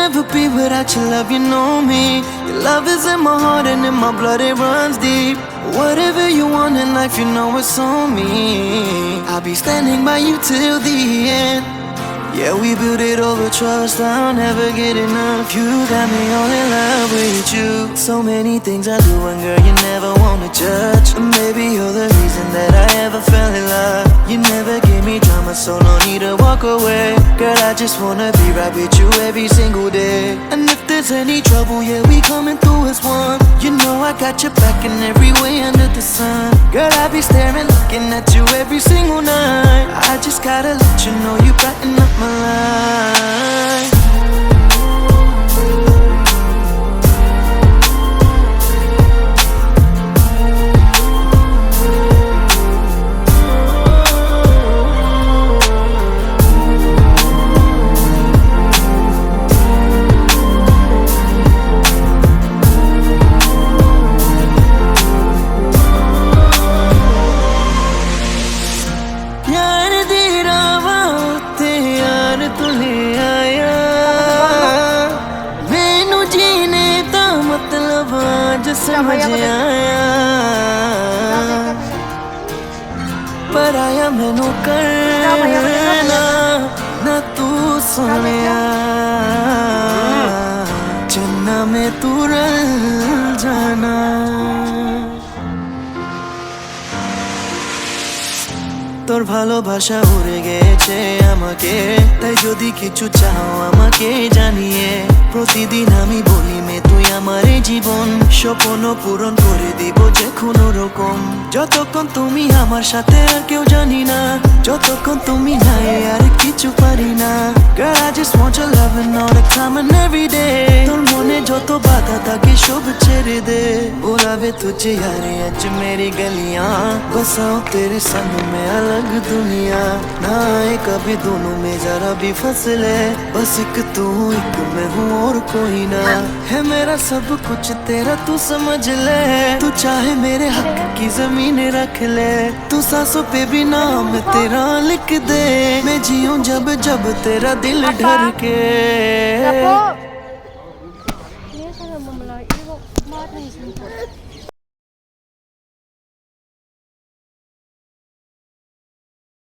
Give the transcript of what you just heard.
never be without your love, you know me. Your love is in my heart and in my blood, it runs deep. Whatever you want in life, you know it's on me. I'll be standing by you till the end. Yeah, we built it over trust, I'll never get enough. You got me all in love with you. So many things I do and girl, you never wanna judge. And maybe you're the reason that I ever fell in love. You never gave me drama, so no need to walk away. Girl, I just wanna be right with you every single day. And if there's any trouble, yeah, we coming through as one. You know I got your back in every way under the sun. Girl, I be staring, looking at you every single night. I just gotta let you know you brighten up my life. समझ आया पर आया मैनू करना ना तू सुनिया चन्ना में तू रल जाना তোর ভালোবাসা উড়ে গেছে আমাকে তাই যদি কিছু চাও আমাকে জানিয়ে প্রতিদিন আমি বলি মে তুই আমার জীবন স্বপ্ন পূরণ করে দিব যে কোনো রকম যতক্ষণ তুমি আমার সাথে আর কেউ জানি না যতক্ষণ তুমি নাই আর কিছু পারি না Girl I just want your love and all the time and every day তোর মনে যত বাধা থাকে সব ছেড়ে দে बुलावे तुझे यारे आज मेरी गलियां बसाऊं तेरे संग में अलग दुनिया ना आए कभी दोनों में जरा भी फसले बस एक तू एक मैं हूँ और कोई ना है मेरा सब कुछ तेरा तू समझ ले तू चाहे मेरे हक की जमीन रख ले तू सांसों पे भी नाम तेरा लिख दे मैं जीऊं जब जब तेरा दिल डर के Ini saya mau mulai, ini kok mati sih.